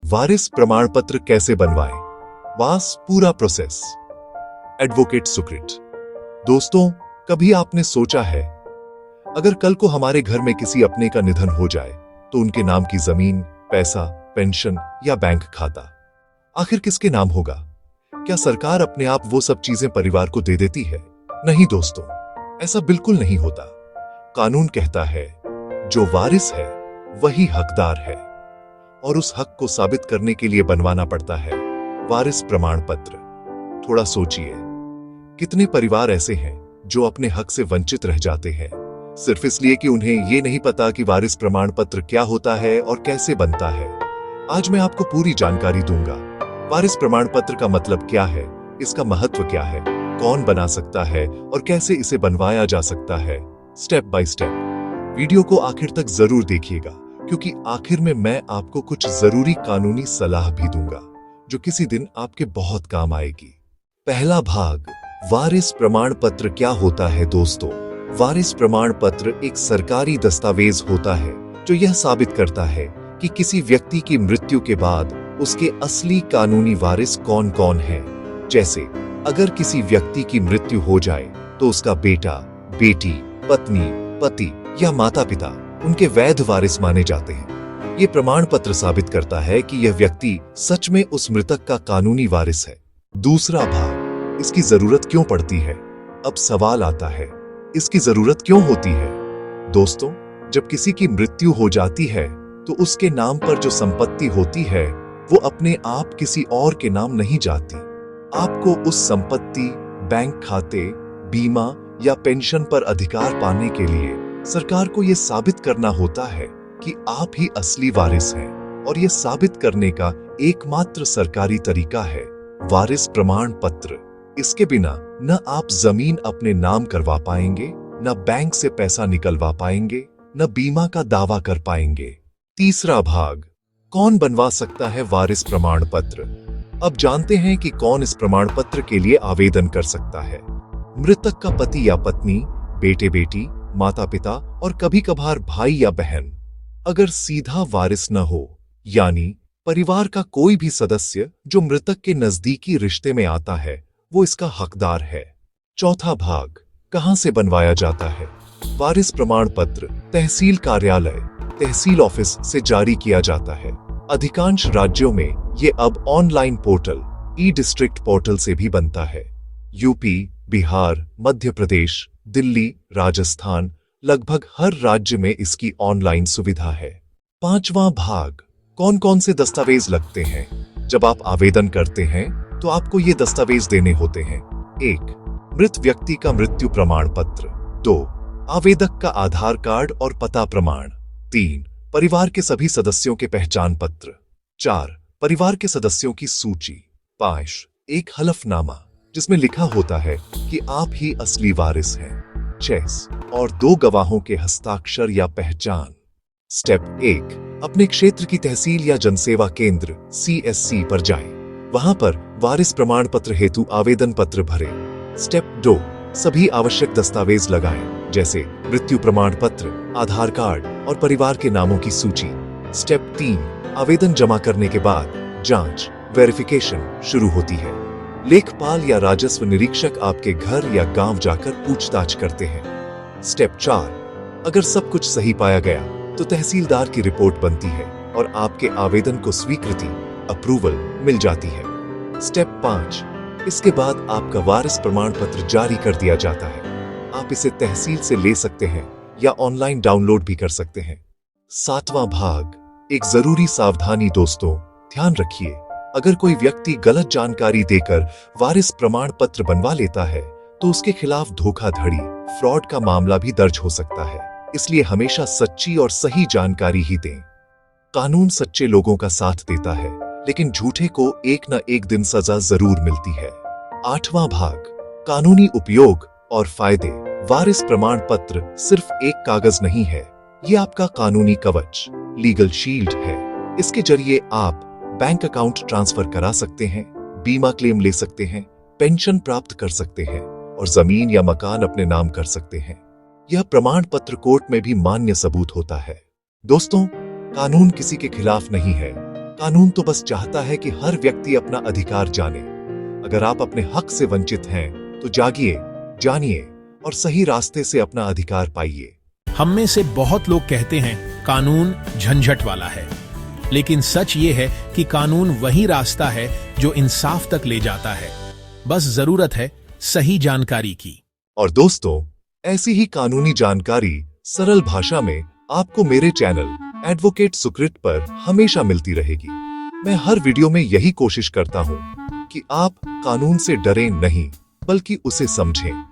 वारिस प्रमाण पत्र कैसे बनवाएं? वास पूरा प्रोसेस। एडवोकेट सुकृत। दोस्तों, कभी आपने सोचा है अगर कल को हमारे घर में किसी अपने का निधन हो जाए तो उनके नाम की जमीन, पैसा, पेंशन या बैंक खाता आखिर किसके नाम होगा? क्या सरकार अपने आप वो सब चीजें परिवार को दे देती है? नहीं दोस्तों, ऐसा बिल्कुल नहीं होता। कानून कहता है जो वारिस है वही हकदार है और उस हक को साबित करने के लिए बनवाना पड़ता है वारिस प्रमाण पत्र। थोड़ा सोचिए, कितने परिवार ऐसे हैं जो अपने हक से वंचित रह जाते हैं सिर्फ इसलिए कि उन्हें ये नहीं पता कि वारिस प्रमाण पत्र क्या होता है और कैसे बनता है। आज मैं आपको पूरी जानकारी दूंगा। वारिस प्रमाण पत्र का मतलब क्या है, इसका महत्व क्या है, कौन बना सकता है और कैसे इसे बनवाया जा सकता है, स्टेप बाय स्टेप। वीडियो को आखिर तक जरूर देखिएगा क्योंकि आखिर में मैं आपको कुछ जरूरी कानूनी सलाह भी दूंगा जो किसी दिन आपके बहुत काम आएगी। पहला भाग, वारिस प्रमाण पत्र क्या होता है? दोस्तों, वारिस प्रमाण पत्र एक सरकारी दस्तावेज होता है जो यह साबित करता है कि किसी व्यक्ति की मृत्यु के बाद उसके असली कानूनी वारिस कौन कौन है। जैसे अगर किसी व्यक्ति की मृत्यु हो जाए तो उसका बेटा, बेटी, पत्नी, पति या माता पिता उनके वैध वारिस माने जाते हैं। ये प्रमाण पत्र साबित करता है कि यह व्यक्ति सच में उस मृतक का कानूनी वारिस है। दूसरा भाग, इसकी जरूरत क्यों पड़ती है? अब सवाल आता है, इसकी जरूरत क्यों होती है? दोस्तों, जब किसी की मृत्यु हो जाती है तो उसके नाम पर जो संपत्ति होती है वो अपने आप किसी और के नाम नहीं जाती। आपको उस संपत्ति, बैंक खाते, बीमा या पेंशन पर अधिकार पाने के लिए सरकार को यह साबित करना होता है कि आप ही असली वारिस हैं और यह साबित करने का एकमात्र सरकारी तरीका है वारिस प्रमाण पत्र। इसके बिना न आप जमीन अपने नाम करवा पाएंगे, न बैंक से पैसा निकलवा पाएंगे, न बीमा का दावा कर पाएंगे। तीसरा भाग, कौन बनवा सकता है वारिस प्रमाण पत्र? अब जानते हैं कि कौन इस प्रमाण पत्र के लिए आवेदन कर सकता है। मृतक का पति या पत्नी, बेटे बेटी, माता पिता और कभी कभार भाई या बहन। अगर सीधा वारिस न हो, यानी परिवार का कोई भी सदस्य जो मृतक के नजदीकी रिश्ते में आता है, वो इसका हकदार है। चौथा भाग, कहां से बनवाया जाता है? वारिस प्रमाण पत्र तहसील कार्यालय, तहसील ऑफिस से जारी किया जाता है। अधिकांश राज्यों में ये अब online portal e district portal से भी बनता है। यूपी, बिहार, मध्य प्रदेश, दिल्ली, राजस्थान, लगभग हर राज्य में इसकी ऑनलाइन सुविधा है। पांचवां भाग, कौन कौन से दस्तावेज लगते हैं? जब आप आवेदन करते हैं तो आपको ये दस्तावेज देने होते हैं। 1. मृत व्यक्ति का मृत्यु प्रमाण पत्र। 2. आवेदक का आधार कार्ड और पता प्रमाण। 3. परिवार के सभी सदस्यों के पहचान पत्र। 4. परिवार के सदस्यों की सूची। 5. एक हलफनामा जिसमें लिखा होता है कि आप ही असली वारिस हैं। 6. और 2 गवाहों के हस्ताक्षर या पहचान। स्टेप 1, अपने क्षेत्र की तहसील या जनसेवा केंद्र CSC पर जाएं। वहां पर वारिस प्रमाण पत्र हेतु आवेदन पत्र भरें। स्टेप 2, सभी आवश्यक दस्तावेज लगाएं, जैसे मृत्यु प्रमाण पत्र, आधार कार्ड और परिवार के नामों की सूची। स्टेप 3, आवेदन जमा करने के बाद जांच, वेरिफिकेशन शुरू होती है। लेखपाल या राजस्व निरीक्षक आपके घर या गांव जाकर पूछताछ करते हैं। स्टेप 4, अगर सब कुछ सही पाया गया तो तहसीलदार की रिपोर्ट बनती है और आपके आवेदन को स्वीकृति, अप्रूवल मिल जाती है। स्टेप 5, इसके बाद आपका वारिस प्रमाण पत्र जारी कर दिया जाता है। आप इसे तहसील से ले सकते हैं या ऑनलाइन डाउनलोड भी कर सकते हैं। 7वां भाग, एक जरूरी सावधानी। दोस्तों, ध्यान रखिए, अगर कोई व्यक्ति गलत जानकारी देकर वारिस प्रमाण पत्र बनवा लेता है तो उसके खिलाफ धोखाधड़ी, फ्रॉड का मामला भी दर्ज हो सकता है। इसलिए हमेशा सच्ची और सही जानकारी ही दें। कानून सच्चे लोगों का साथ देता है, लेकिन झूठे को एक न एक दिन सजा जरूर मिलती है। 8वां भाग, कानूनी उपयोग और फायदे। वारिस प्रमाण पत्र सिर्फ एक कागज नहीं है, ये आपका कानूनी कवच, लीगल शील्ड है। इसके जरिए आप बैंक अकाउंट ट्रांसफर करा सकते हैं, बीमा क्लेम ले सकते हैं, पेंशन प्राप्त कर सकते हैं और जमीन या मकान अपने नाम कर सकते हैं। यह प्रमाण पत्र कोर्ट में भी मान्य सबूत होता है। दोस्तों, कानून किसी के खिलाफ नहीं है, कानून तो बस चाहता है कि हर व्यक्ति अपना अधिकार जाने। अगर आप अपने हक से वंचित हैं तो जागिए, जानिए और सही रास्ते से अपना अधिकार पाइए। हम में से बहुत लोग कहते हैं कानून झंझट वाला है, लेकिन सच ये है कि कानून वही रास्ता है जो इंसाफ तक ले जाता है। बस जरूरत है सही जानकारी की। और दोस्तों, ऐसी ही कानूनी जानकारी सरल भाषा में आपको मेरे चैनल एडवोकेट सुकृत पर हमेशा मिलती रहेगी। मैं हर वीडियो में यही कोशिश करता हूँ कि आप कानून से डरें नहीं, बल्कि उसे समझें।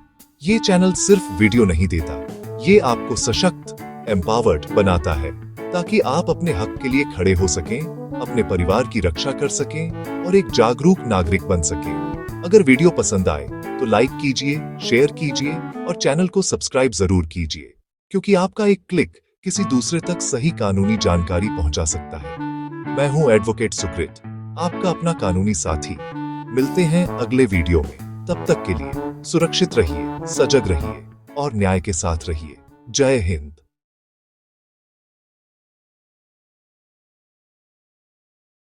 ये चैनल सिर्फ वीडियो नहीं देता, ये आपको सशक्त, एम्पावर्ड बनाता है ताकि आप अपने हक के लिए खड़े हो सकें, अपने परिवार की रक्षा कर सकें और एक जागरूक नागरिक बन सकें। अगर वीडियो पसंद आए तो लाइक कीजिए, शेयर कीजिए और चैनल को सब्सक्राइब जरूर कीजिए, क्योंकि आपका एक क्लिक किसी दूसरे तक सही कानूनी जानकारी पहुंचा सकता है। मैं हूं एडवोकेट सुकृत, आपका अपना कानूनी साथी। मिलते हैं अगले वीडियो में। तब तक के लिए सुरक्षित रहिए, सजग रहिए और न्याय के साथ रहिए। जय हिंद।